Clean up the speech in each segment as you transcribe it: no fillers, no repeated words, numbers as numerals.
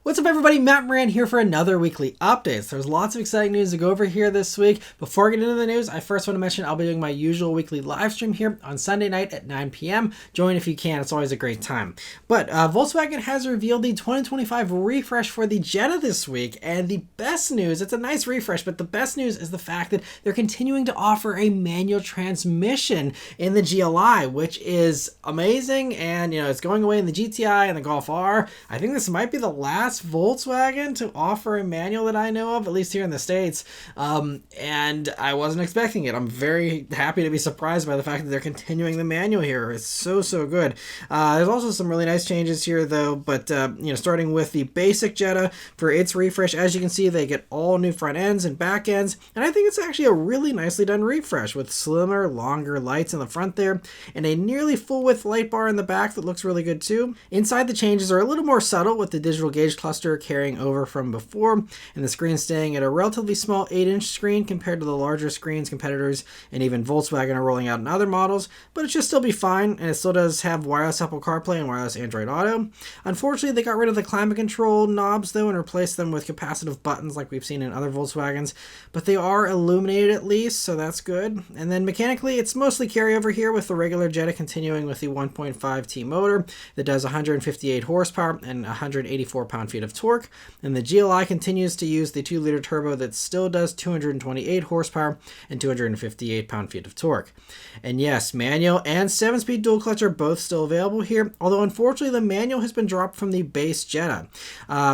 What's up everybody, Matt Maran here for another weekly update. So there's lots of exciting news to go over here this week. Before I get into the news, I first want to mention I'll be doing my usual weekly live stream here on Sunday night at 9 p.m. Join if you can, it's always a great time. But Volkswagen has revealed the 2025 refresh for the Jetta this week, and the best news, it's a nice refresh, but the best news is the fact that they're continuing to offer a manual transmission in the GLI, which is amazing, and it's going away in the GTI and the Golf R. I think this might be the last Volkswagen to offer a manual that I know of, at least here in the States, and I wasn't expecting it. I'm very happy to be surprised by the fact that they're continuing the manual here. It's so good. There's also some really nice changes here though, but starting with the basic Jetta for its refresh, as you can see, they get all new front ends and back ends, and I think it's actually a really nicely done refresh with slimmer, longer lights in the front there, and a nearly full width light bar in the back that looks really good too. Inside, the changes are a little more subtle, with the digital gauge cluster carrying over from before, and the screen staying at a relatively small 8-inch screen compared to the larger screens competitors and even Volkswagen are rolling out in other models, but it should still be fine, and it still does have wireless Apple CarPlay and wireless Android Auto. Unfortunately, they got rid of the climate control knobs though and replaced them with capacitive buttons like we've seen in other Volkswagens, but they are illuminated at least, so that's good. And then mechanically, it's mostly carryover here, with the regular Jetta continuing with the 1.5T motor that does 158 horsepower and 184 pound-feet of torque, and the GLI continues to use the 2-liter turbo that still does 228 horsepower and 258 pound-feet of torque. And yes, manual and 7-speed dual clutch are both still available here, although unfortunately the manual has been dropped from the base Jetta,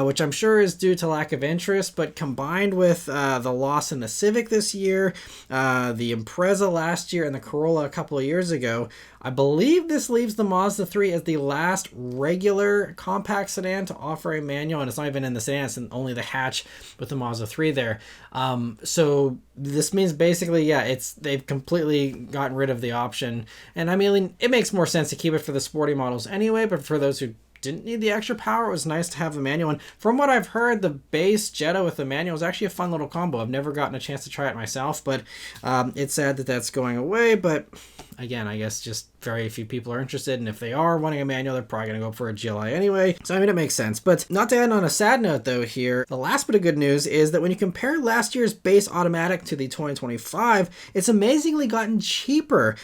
which I'm sure is due to lack of interest, but combined with the loss in the Civic this year, the Impreza last year, and the Corolla a couple of years ago, I believe this leaves the Mazda 3 as the last regular compact sedan to offer a manual, and it's not even in the sedan, it's only the hatch with the Mazda 3 there. So this means basically, yeah, they've completely gotten rid of the option, and I mean, it makes more sense to keep it for the sporty models anyway, but for those who didn't need the extra power, it was nice to have the manual. And from what I've heard, the base Jetta with the manual is actually a fun little combo. I've never gotten a chance to try it myself, but it's sad that that's going away. But again, I guess just very few people are interested, and if they are wanting a manual, they're probably going to go for a GLI anyway. So I mean, it makes sense. But not to end on a sad note though here, the last bit of good news is that when you compare last year's base automatic to the 2025, it's amazingly gotten cheaper,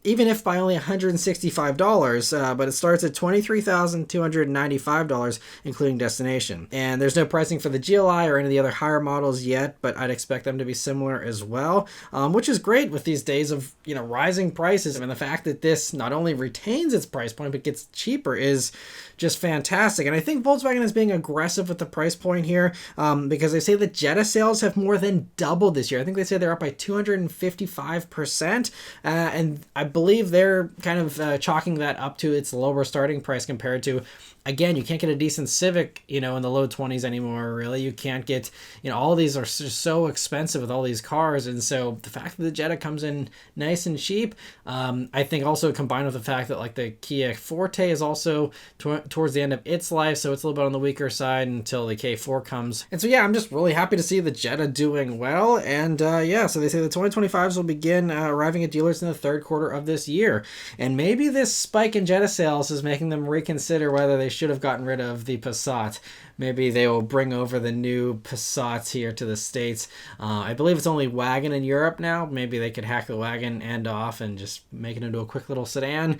even if by only $165, but it starts at $23,295 including destination. And there's no pricing for the GLI or any of the other higher models yet, but I'd expect them to be similar as well, which is great with these days of rising prices. I mean, the fact that this not only retains its price point but gets cheaper is just fantastic. And I think Volkswagen is being aggressive with the price point here, because they say that Jetta sales have more than doubled this year. I think they say they're up by 255%, and I believe they're kind of chalking that up to its lower starting price compared to, again, you can't get a decent Civic, in the low 20s anymore, really. You can't get, all these are just so expensive with all these cars. And so the fact that the Jetta comes in nice and cheap, I think also combined with the fact that like the Kia Forte is also towards the end of its life, so it's a little bit on the weaker side until the K4 comes. And so yeah, I'm just really happy to see the Jetta doing well. And yeah, so they say the 2025s will begin arriving at dealers in the third quarter of this year. And maybe this spike in Jetta sales is making them reconsider whether they should have gotten rid of the Passat. Maybe they will bring over the new Passats here to the States. I believe it's only wagon in Europe now. Maybe they could hack the wagon end off and just make it into a quick little sedan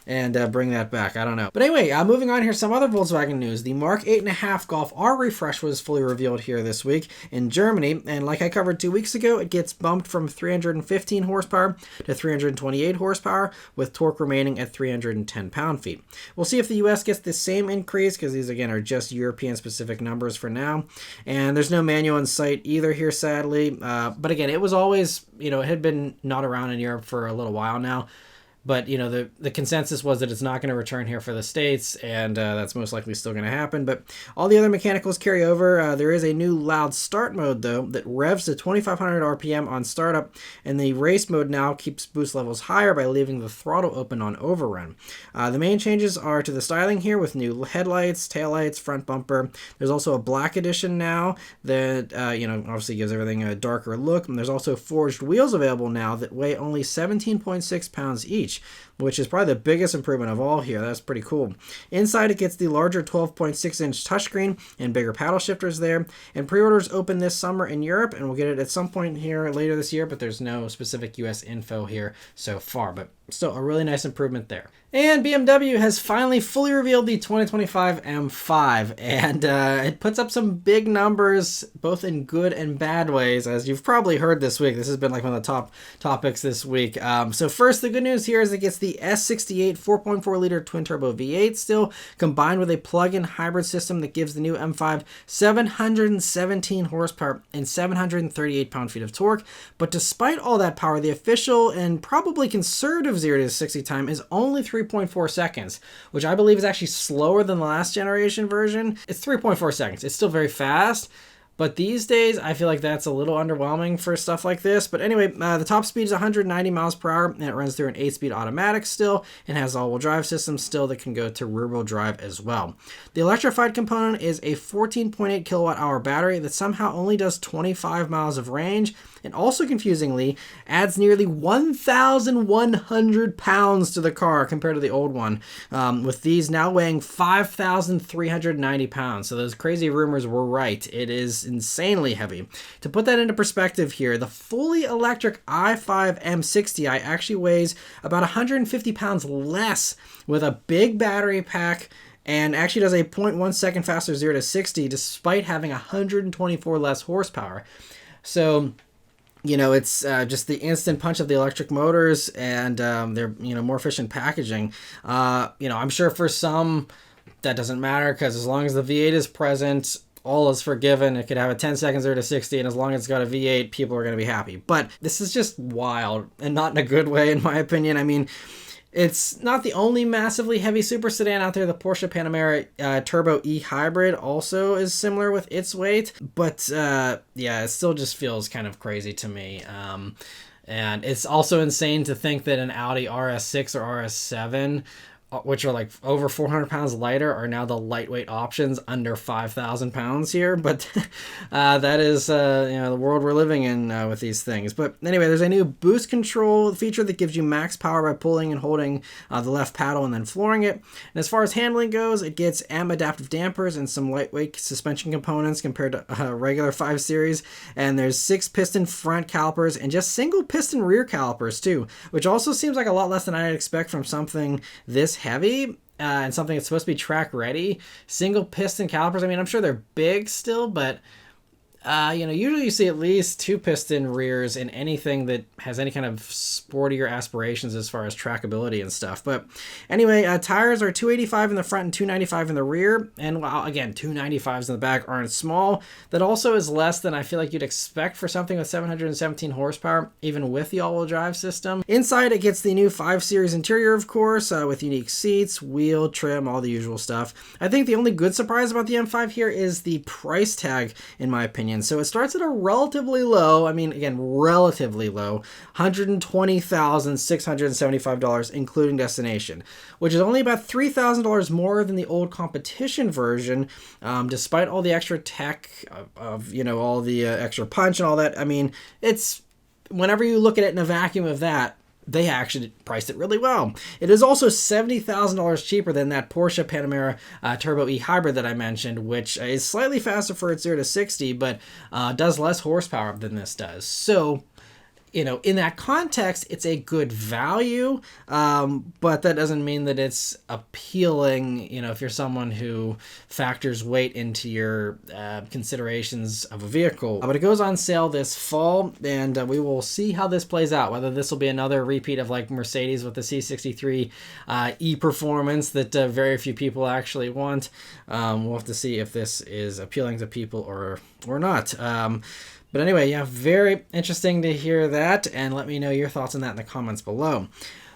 and bring that back. I don't know. But anyway, moving on here, some other Volkswagen news. The Mark 8.5 Golf R refresh was fully revealed here this week in Germany. And like I covered 2 weeks ago, it gets bumped from 315 horsepower to 328 horsepower, with torque remaining at 310 pound-feet. We'll see if the US gets the same increase, because these, again, are just European-specific numbers for now. And there's no manual in sight either here, sadly. But again, it was always, it had been not around in Europe for a little while now. But, the consensus was that it's not going to return here for the States, and that's most likely still going to happen. But all the other mechanicals carry over. There is a new loud start mode, though, that revs to 2,500 RPM on startup, and the race mode now keeps boost levels higher by leaving the throttle open on overrun. The main changes are to the styling here, with new headlights, taillights, front bumper. There's also a black edition now that, obviously gives everything a darker look. And there's also forged wheels available now that weigh only 17.6 pounds each. each, which is probably the biggest improvement of all here. That's pretty cool. Inside, it gets the larger 12.6-inch touchscreen and bigger paddle shifters there. And pre-orders open this summer in Europe, and we'll get it at some point here later this year, but there's no specific US info here so far, but still a really nice improvement there. And BMW has finally fully revealed the 2025 M5, and it puts up some big numbers, both in good and bad ways, as you've probably heard this week. This has been like one of the top topics this week. So first, the good news here is it gets the S68 4.4-liter twin-turbo V8 still, combined with a plug-in hybrid system that gives the new M5 717 horsepower and 738 pound-feet of torque. But despite all that power, the official and probably conservative 0 to 60 time is only 3.4 seconds, which I believe is actually slower than the last generation version. It's 3.4 seconds. It's still very fast, but these days I feel like that's a little underwhelming for stuff like this. But anyway, the top speed is 190 miles per hour, and it runs through an 8-speed automatic still, and has all-wheel drive system still that can go to rear-wheel drive as well. The electrified component is a 14.8 kilowatt-hour battery that somehow only does 25 miles of range, and also confusingly adds nearly 1,100 pounds to the car compared to the old one, with these now weighing 5,390 pounds. So those crazy rumors were right. It is insanely heavy. To put that into perspective here, the fully electric i5 M60i actually weighs about 150 pounds less, with a big battery pack, and actually does a 0.1 second faster 0 to 60 despite having 124 less horsepower. So it's just the instant punch of the electric motors, and they're more efficient packaging. I'm sure for some that doesn't matter, because as long as the V8 is present, all is forgiven. It could have a 10 seconds 0 to 60, and as long as it's got a V8, people are going to be happy. But this is just wild, and not in a good way, in my opinion. I mean, it's not the only massively heavy super sedan out there. The Porsche Panamera Turbo E Hybrid also is similar with its weight, but it still just feels kind of crazy to me. And it's also insane to think that an Audi RS6 or RS7, which are like over 400 pounds lighter, are now the lightweight options under 5,000 pounds here. But that is the world we're living in with these things. But anyway, there's a new boost control feature that gives you max power by pulling and holding the left paddle and then flooring it. And as far as handling goes, it gets AM adaptive dampers and some lightweight suspension components compared to regular 5 Series. And there's 6 piston front calipers and just single piston rear calipers too, which also seems like a lot less than I'd expect from something this heavy and something that's supposed to be track ready. Single piston calipers, I mean, I'm sure they're big still, but usually you see at least 2 piston rears in anything that has any kind of sportier aspirations as far as trackability and stuff. But anyway, tires are 285 in the front and 295 in the rear. And while, again, 295s in the back aren't small, that also is less than I feel like you'd expect for something with 717 horsepower, even with the all-wheel drive system. Inside, it gets the new 5 Series interior, of course, with unique seats, wheel trim, all the usual stuff. I think the only good surprise about the M5 here is the price tag, in my opinion. So it starts at a relatively low, relatively low, $120,675, including destination, which is only about $3,000 more than the old competition version, despite all the extra tech of all the extra punch and all that. I mean, it's, whenever you look at it in a vacuum of that, they actually priced it really well. It is also $70,000 cheaper than that Porsche Panamera Turbo E Hybrid that I mentioned, which is slightly faster for its 0 to 60, but does less horsepower than this does. So, in that context, it's a good value, but that doesn't mean that it's appealing, if you're someone who factors weight into your considerations of a vehicle. But it goes on sale this fall, and we will see how this plays out, whether this will be another repeat of like Mercedes with the C63 E Performance that very few people actually want. We'll have to see if this is appealing to people or not. But anyway, very interesting to hear that, and let me know your thoughts on that in the comments below.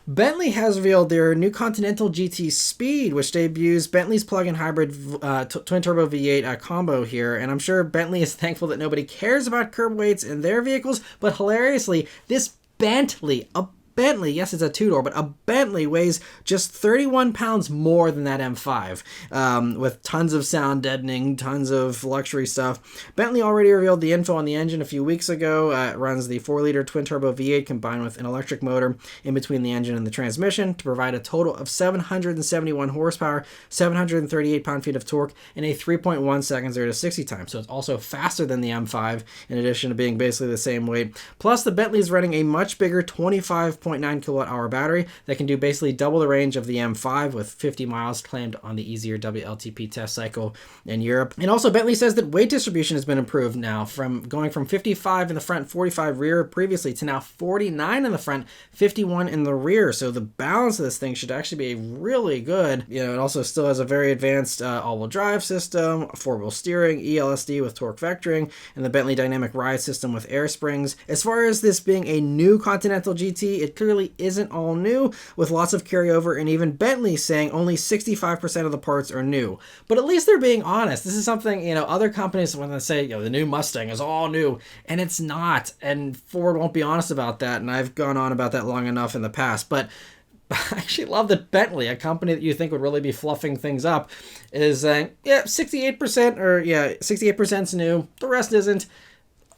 Bentley has revealed their new Continental GT Speed, which debuts Bentley's plug-in hybrid twin-turbo V8 combo here, and I'm sure Bentley is thankful that nobody cares about curb weights in their vehicles, but hilariously, this Bentley, a Bentley, yes, it's a two-door, but a Bentley weighs just 31 pounds more than that M5, with tons of sound deadening, tons of luxury stuff. Bentley already revealed the info on the engine a few weeks ago. It runs the 4-liter twin-turbo V8 combined with an electric motor in between the engine and the transmission to provide a total of 771 horsepower, 738 pound-feet of torque, and a 3.1 seconds 0 to 60 time. So it's also faster than the M5, in addition to being basically the same weight. Plus, the Bentley is running a much bigger 25.9 kilowatt-hour battery that can do basically double the range of the M5 with 50 miles claimed on the easier WLTP test cycle in Europe. And also, Bentley says that weight distribution has been improved now, from going from 55 in the front, 45 rear previously, to now 49 in the front, 51 in the rear. So the balance of this thing should actually be really good. You know, it also still has a very advanced all-wheel drive system, 4-wheel steering, ELSD with torque vectoring, and the Bentley dynamic ride system with air springs. As far as this being a new Continental GT, it clearly isn't all new, with lots of carryover, and even Bentley saying only 65% of the parts are new. But at least they're being honest. This is something, you know, other companies, when they say, you know, the new Mustang is all new, and it's not, and Ford won't be honest about that, and I've gone on about that long enough in the past. But I actually love that Bentley, a company that you think would really be fluffing things up, is saying, yeah, 68%, or yeah, 68% is new, the rest isn't.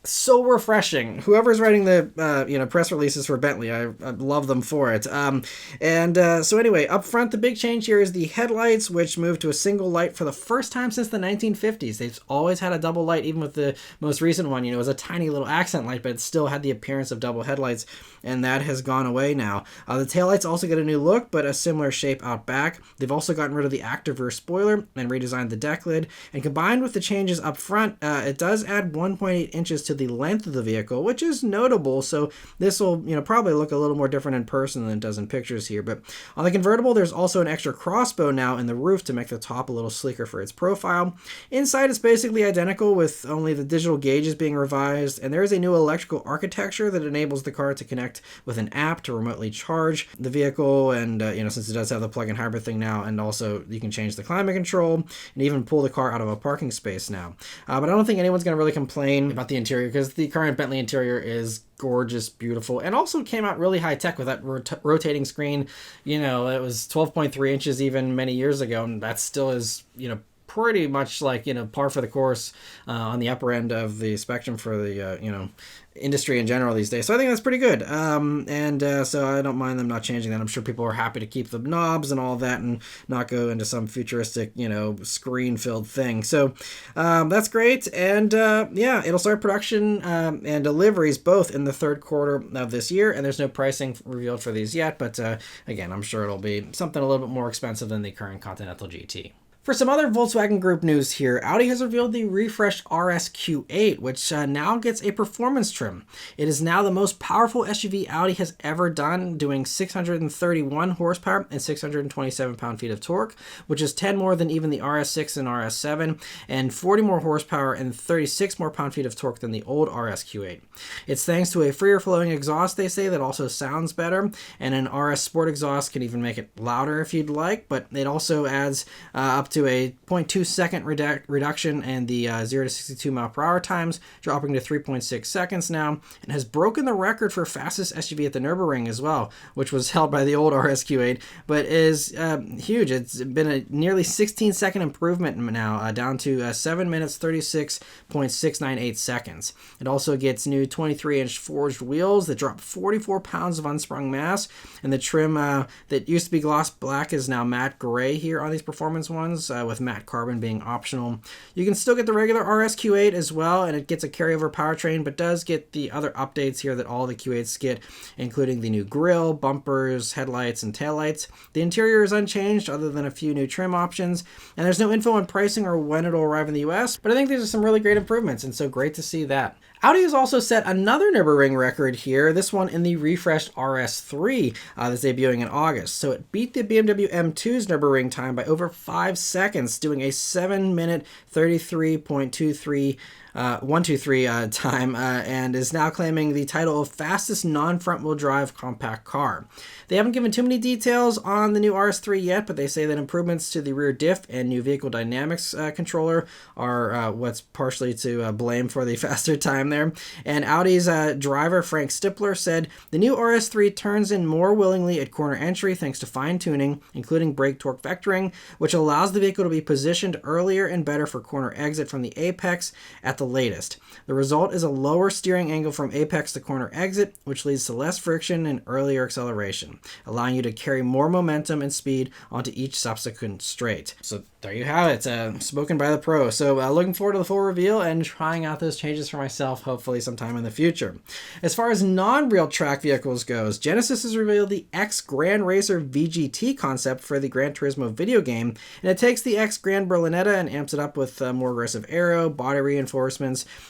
So refreshing. Whoever's writing the press releases for Bentley, I love them for it. So anyway, up front, the big change here is the headlights, which moved to a single light for the first time since the 1950s. They've always had a double light, even with the most recent one. You know, it was a tiny little accent light, but it still had the appearance of double headlights, and that has gone away now. The taillights also get a new look, but a similar shape out back. They've also gotten rid of the active rear spoiler and redesigned the deck lid, and combined with the changes up front, it does add 1.8 inches to the length of the vehicle, which is notable. So this will, you know, probably look a little more different in person than it does in pictures here. But on the convertible, there's also an extra crossbow now in the roof to make the top a little sleeker for its profile. Inside, it's basically identical, with only the digital gauges being revised, and there is a new electrical architecture that enables the car to connect with an app to remotely charge the vehicle, and since it does have the plug-in hybrid thing now, and also you can change the climate control and even pull the car out of a parking space now. But I don't think anyone's going to really complain about the interior, because the current Bentley interior is gorgeous, beautiful, and also came out really high tech with that rotating screen. You know, it was 12.3 inches even many years ago, and that still is, you know, pretty much like, you know, par for the course on the upper end of the spectrum for the industry in general these days. So I think that's pretty good. So I don't mind them not changing that. I'm sure people are happy to keep the knobs and all that and not go into some futuristic, you know, screen-filled thing. So that's great. And it'll start production and deliveries both in the third quarter of this year. And there's no pricing revealed for these yet. But again, I'm sure it'll be something a little bit more expensive than the current Continental GT. For some other Volkswagen Group news here, Audi has revealed the refreshed RS Q8, which now gets a performance trim. It is now the most powerful SUV Audi has ever done, doing 631 horsepower and 627 pound-feet of torque, which is 10 more than even the RS6 and RS7, and 40 more horsepower and 36 more pound-feet of torque than the old RS Q8. It's thanks to a freer-flowing exhaust, they say, that also sounds better, and an RS Sport exhaust can even make it louder if you'd like, but it also adds up to a 0.2 second reduction in the 0 to 62 mile per hour times, dropping to 3.6 seconds now, and has broken the record for fastest SUV at the Nürburgring as well, which was held by the old RS Q8, but is huge. It's been a nearly 16-second improvement now, down to 7 minutes 36.698 seconds. It also gets new 23-inch forged wheels that drop 44 pounds of unsprung mass, and the trim that used to be gloss black is now matte gray here on these performance ones, with matte carbon being optional. You can still get the regular RS Q8 as well, and it gets a carryover powertrain, but does get the other updates here that all the Q8s get, including the new grille, bumpers, headlights, and taillights. The interior is unchanged other than a few new trim options, and there's no info on pricing or when it'll arrive in the US, but I think these are some really great improvements, and so great to see that. Audi has also set another Nürburgring record here, this one in the refreshed RS3 that's debuting in August. So it beat the BMW M2's Nürburgring time by over 5 seconds. seconds, doing a 7-minute 33.23 123 time, and is now claiming the title of fastest non-front-wheel drive compact car. They haven't given too many details on the new RS3 yet, but they say that improvements to the rear diff and new vehicle dynamics controller are what's partially to blame for the faster time there. And Audi's driver Frank Stipler said the new RS3 turns in more willingly at corner entry thanks to fine-tuning, including brake torque vectoring, which allows the vehicle to be positioned earlier and better for corner exit from the apex at the latest. The result is a lower steering angle from apex to corner exit, which leads to less friction and earlier acceleration, allowing you to carry more momentum and speed onto each subsequent straight. So there you have it, spoken by the pro. So looking forward to the full reveal and trying out those changes for myself, hopefully sometime in the future. As far as non-real track vehicles goes, Genesis has revealed the X Grand Racer VGT concept for the Gran Turismo video game, and it takes the X Grand Berlinetta and amps it up with more aggressive aero, body reinforcements,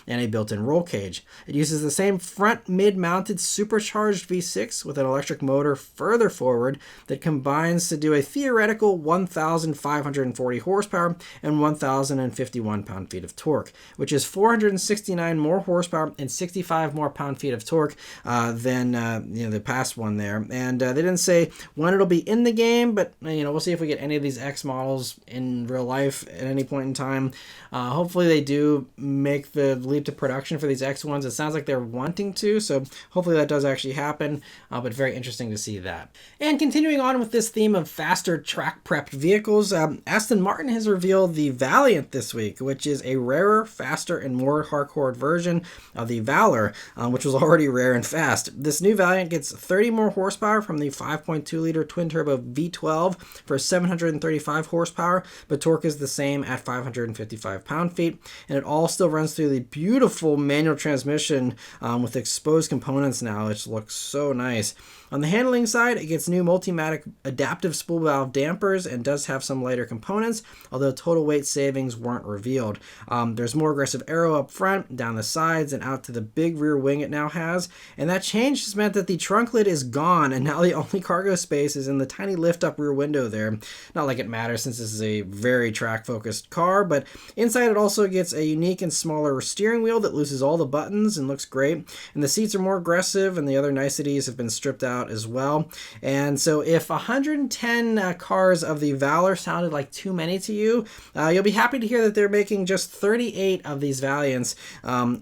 and a built-in roll cage. It uses the same front mid-mounted supercharged V6 with an electric motor further forward that combines to do a theoretical 1,540 horsepower and 1,051 pound-feet of torque, which is 469 more horsepower and 65 more pound-feet of torque than the past one there. And they didn't say when it'll be in the game, but we'll see if we get any of these X models in real life at any point in time. Hopefully they do make the leap to production for these X ones. It sounds like they're wanting to, so hopefully that does actually happen, but very interesting to see that. And continuing on with this theme of faster track prepped vehicles, Aston Martin has revealed the Valiant this week, which is a rarer, faster, and more hardcore version of the Valor, which was already rare and fast. This new Valiant gets 30 more horsepower from the 5.2 liter twin turbo V12 for 735 horsepower, but torque is the same at 555 pound-feet, and it all still runs through the beautiful manual transmission with exposed components now, which looks so nice. On the handling side, it gets new Multimatic adaptive spool valve dampers and does have some lighter components, although total weight savings weren't revealed. There's more aggressive aero up front, down the sides, and out to the big rear wing it now has, and that change has meant that the trunk lid is gone, and now the only cargo space is in the tiny lift-up rear window there. Not like it matters since this is a very track-focused car, but inside it also gets a unique and smaller steering wheel that loses all the buttons and looks great, and the seats are more aggressive, and the other niceties have been stripped out as well. And so if 110 cars of the Valor sounded like too many to you, you'll be happy to hear that they're making just 38 of these Valiants,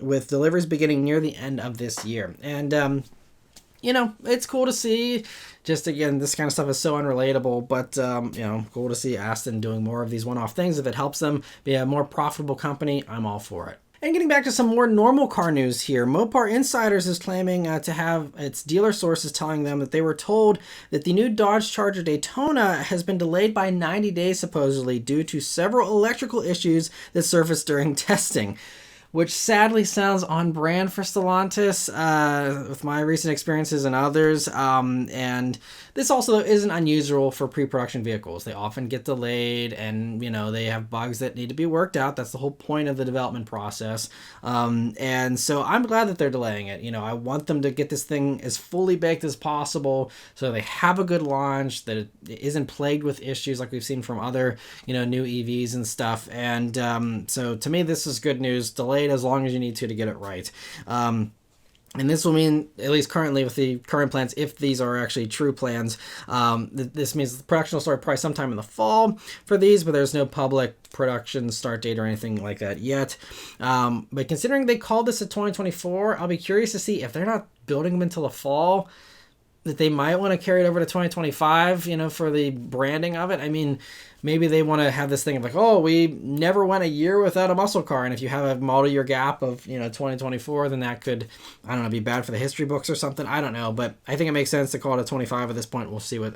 with deliveries beginning near the end of this year. And it's cool to see. Just again, this kind of stuff is so unrelatable, but cool to see Aston doing more of these one-off things. If it helps them be a more profitable company, I'm all for it. And getting back to some more normal car news here, Mopar Insiders is claiming to have its dealer sources telling them that they were told that the new Dodge Charger Daytona has been delayed by 90 days supposedly due to several electrical issues that surfaced during testing, which sadly sounds on brand for Stellantis with my recent experiences and others. And this also isn't unusual for pre-production vehicles. They often get delayed and, they have bugs that need to be worked out. That's the whole point of the development process. And so I'm glad that they're delaying it. I want them to get this thing as fully baked as possible so they have a good launch, that it isn't plagued with issues like we've seen from other, new EVs and stuff. And so to me, this is good news. Delayed as long as you need to get it right. And this will mean, at least currently with the current plans, if these are actually true plans, this means the production will start probably sometime in the fall for these, but there's no public production start date or anything like that yet. But considering they called this a 2024, I'll be curious to see if they're not building them until the fall, that they might want to carry it over to 2025, for the branding of it. I mean, maybe they want to have this thing of like, oh, we never went a year without a muscle car. And if you have a model year gap of, 2024, then that could, be bad for the history books or something. I don't know. But I think it makes sense to call it a 25 at this point. We'll see what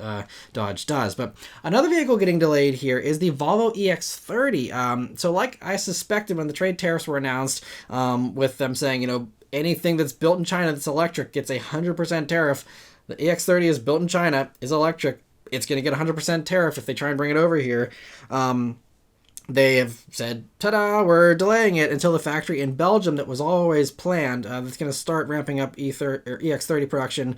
Dodge does. But another vehicle getting delayed here is the Volvo EX30. So like I suspected when the trade tariffs were announced, with them saying, anything that's built in China that's electric gets 100% tariff. The EX30 is built in China, is electric. It's going to get 100% tariff if they try and bring it over here. they have said, ta-da, we're delaying it until the factory in Belgium that was always planned. That's going to start ramping up EX30 production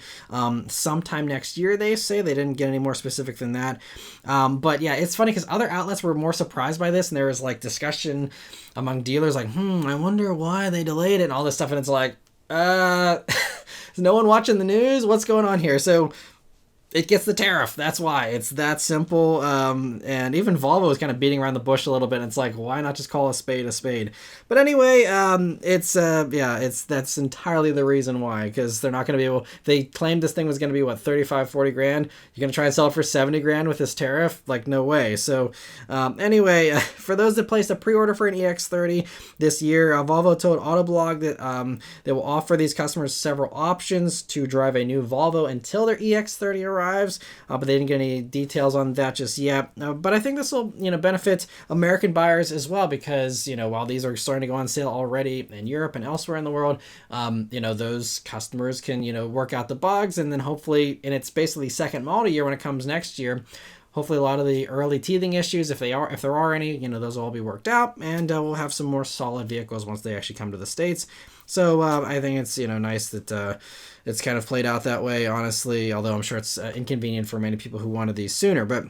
sometime next year, they say. They didn't get any more specific than that. But yeah, it's funny because other outlets were more surprised by this, and there was like discussion among dealers like, I wonder why they delayed it and all this stuff. And it's like, is no one watching the news? What's going on here? So it gets the tariff. That's why. It's that simple. And even Volvo is kind of beating around the bush a little bit. And it's like, why not just call a spade a spade? But anyway, that's entirely the reason why, because they're not going to be able, they claimed this thing was going to be what, 35, 40 grand. You're going to try and sell it for 70 grand with this tariff? Like, no way. So anyway, for those that placed a pre-order for an EX30 this year, Volvo told Autoblog that they will offer these customers several options to drive a new Volvo until their EX30 arrives, but they didn't get any details on that just yet. But I think this will, benefit American buyers as well, because, while these are starting to go on sale already in Europe and elsewhere in the world, those customers can, work out the bugs, and then hopefully, and it's basically second model year when it comes next year, hopefully a lot of the early teething issues, if there are any, those will all be worked out, and we'll have some more solid vehicles once they actually come to the States. So I think it's, nice that it's kind of played out that way, honestly, although I'm sure it's inconvenient for many people who wanted these sooner. But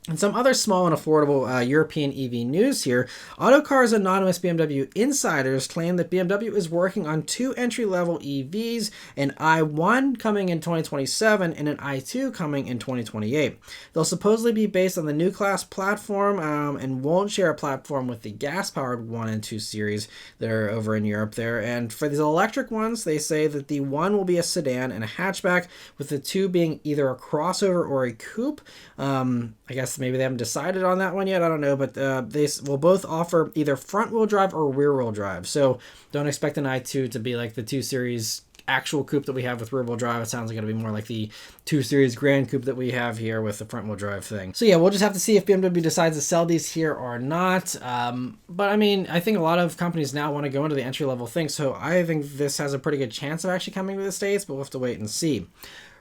and some other small and affordable European EV news here. Autocar's anonymous BMW insiders claim that BMW is working on 2 entry-level EVs, an i1 coming in 2027 and an i2 coming in 2028. They'll supposedly be based on the new class platform and won't share a platform with the gas-powered 1 and 2 series that are over in Europe there. And for these electric ones, they say that the 1 will be a sedan and a hatchback, with the 2 being either a crossover or a coupe. I guess maybe they haven't decided on that one yet. I don't know, but they will both offer either front-wheel drive or rear-wheel drive. So don't expect an i2 to be like the 2 Series actual coupe that we have with rear-wheel drive. It sounds like it'll be more like the 2 Series Gran coupe that we have here with the front-wheel drive thing. So yeah, we'll just have to see if BMW decides to sell these here or not. But I mean, I think a lot of companies now want to go into the entry-level thing, so I think this has a pretty good chance of actually coming to the States, but we'll have to wait and see.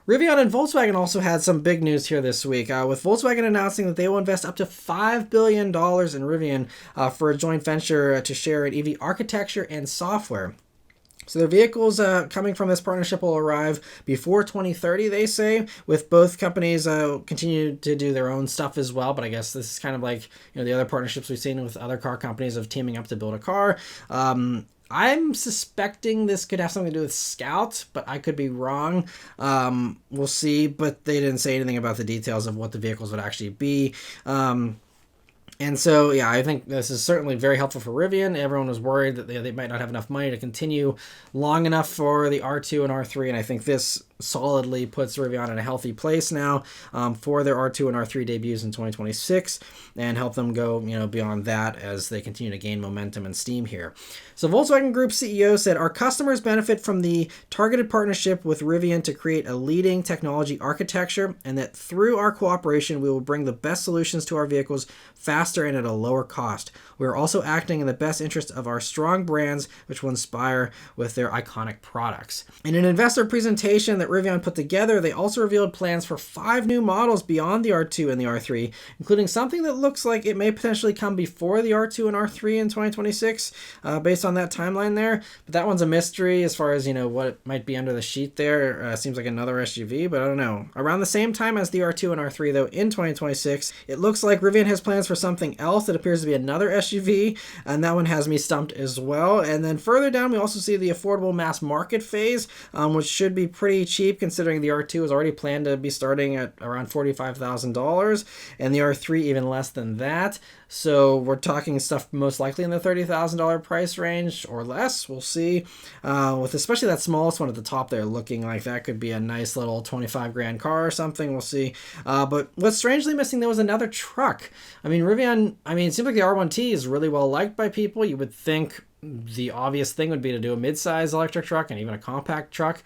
Rivian and Volkswagen also had some big news here this week, with Volkswagen announcing that they will invest up to $5 billion in Rivian for a joint venture to share in EV architecture and software. So their vehicles coming from this partnership will arrive before 2030, they say, with both companies continue to do their own stuff as well. But I guess this is kind of like the other partnerships we've seen with other car companies of teaming up to build a car. I'm suspecting this could have something to do with Scout, but I could be wrong. We'll see, but they didn't say anything about the details of what the vehicles would actually be. And so, yeah, I think this is certainly very helpful for Rivian. Everyone was worried that they might not have enough money to continue long enough for the R2 and R3, and I think this solidly puts Rivian in a healthy place now for their R2 and R3 debuts in 2026, and help them go beyond that as they continue to gain momentum and steam here. So Volkswagen Group CEO said, our customers benefit from the targeted partnership with Rivian to create a leading technology architecture, and that through our cooperation we will bring the best solutions to our vehicles faster and at a lower cost. We are also acting in the best interest of our strong brands, which will inspire with their iconic products. In an investor presentation that Rivian put together, they also revealed plans for 5 new models beyond the R2 and the R3, including something that looks like it may potentially come before the R2 and R3 in 2026, based on that timeline there. But that one's a mystery as far as, what might be under the sheet there. Seems like another SUV, but I don't know. Around the same time as the R2 and R3, though, in 2026, it looks like Rivian has plans for something else that appears to be another SUV, and that one has me stumped as well. And then further down, we also see the affordable mass market phase, which should be pretty cheap considering the R2 is already planned to be starting at around $45,000, and the R3 even less than that. So we're talking stuff most likely in the $30,000 price range or less. We'll see. With especially that smallest one at the top there, looking like that could be a nice little 25 grand car or something. We'll see. But what's strangely missing there was another truck. I mean, Rivian, it seems like the R1T is really well liked by people. You would think the obvious thing would be to do a mid-size electric truck and even a compact truck,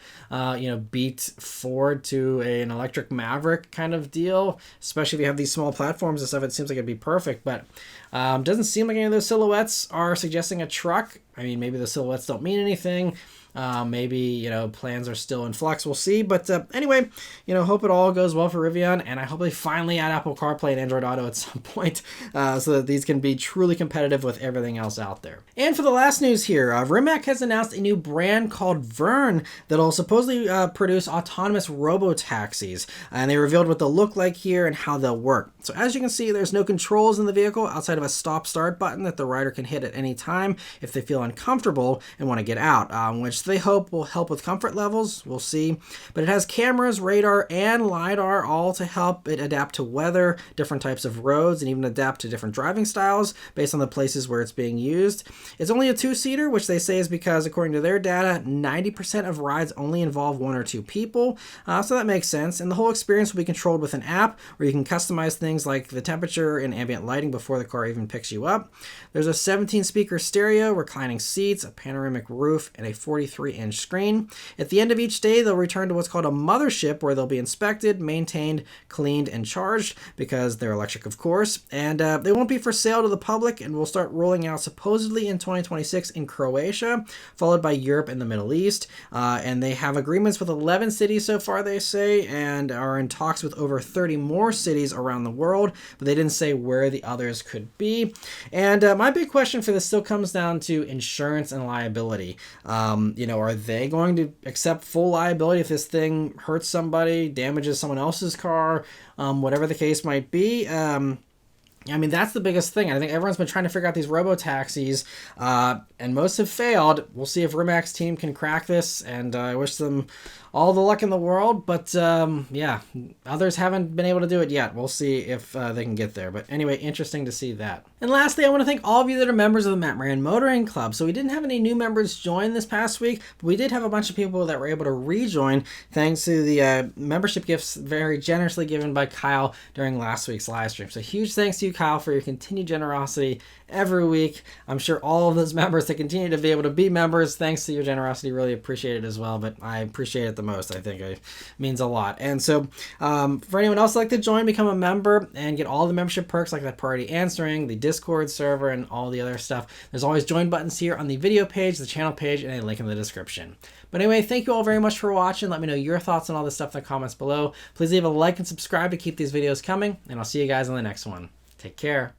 beat Ford to an electric Maverick kind of deal, especially if you have these small platforms and stuff. It seems like it'd be perfect, but doesn't seem like any of those silhouettes are suggesting a truck. Maybe the silhouettes don't mean anything. Maybe, you know, plans are still in flux. We'll see. But anyway, you know, hope it all goes well for Rivian, and I hope they finally add Apple CarPlay and Android Auto at some point, so that these can be truly competitive with everything else out there. And for the last news here, Rimac has announced a new brand called Verne that'll supposedly produce autonomous robo-taxis, and they revealed what they'll look like here and how they'll work. So as you can see, there's no controls in the vehicle outside of a stop-start button that the rider can hit at any time if they feel uncomfortable and want to get out, which they hope will help with comfort levels. We'll see. But it has cameras, radar, and LiDAR, all to help it adapt to weather, different types of roads, and even adapt to different driving styles based on the places where it's being used. It's only a two-seater, which they say is because, according to their data, 90% of rides only involve one or two people, so that makes sense. And the whole experience will be controlled with an app where you can customize things like the temperature and ambient lighting before the car even picks you up. There's a 17-speaker stereo, reclining seats, a panoramic roof, and a 43-inch screen. At the end of each day, they'll return to what's called a mothership, where they'll be inspected, maintained, cleaned, and charged, because they're electric, of course. And they won't be for sale to the public, and will start rolling out supposedly in 2026 in Croatia, followed by Europe and the Middle East. And they have agreements with 11 cities so far, they say, and are in talks with over 30 more cities around the world, but they didn't say where the others could be. And my big question for this still comes down to insurance and liability. You know, are they going to accept full liability if this thing hurts somebody, damages someone else's car, whatever the case might be? I mean, that's the biggest thing. I think everyone's been trying to figure out these robo-taxis, and most have failed. We'll see if Rimac's team can crack this, and I wish them all the luck in the world. But yeah, others haven't been able to do it yet. We'll see if they can get there. But anyway, interesting to see that. And lastly, I want to thank all of you that are members of the Matt Moran Motoring Club. So we didn't have any new members join this past week, but we did have a bunch of people that were able to rejoin thanks to the membership gifts very generously given by Kyle during last week's live stream. So huge thanks to you, Kyle, for your continued generosity every week. I'm sure all of those members that continue to be able to be members, thanks to your generosity, really appreciate it as well. But I appreciate it the most. I think it means a lot. And so for anyone else like to join, become a member and get all the membership perks like that priority answering, the Discord server, and all the other stuff, there's always join buttons here on the video page, the channel page, and a link in the description. But anyway, thank you all very much for watching. Let me know your thoughts on all this stuff in the comments below. Please leave a like and subscribe to keep these videos coming, and I'll see you guys on the next one. Take care.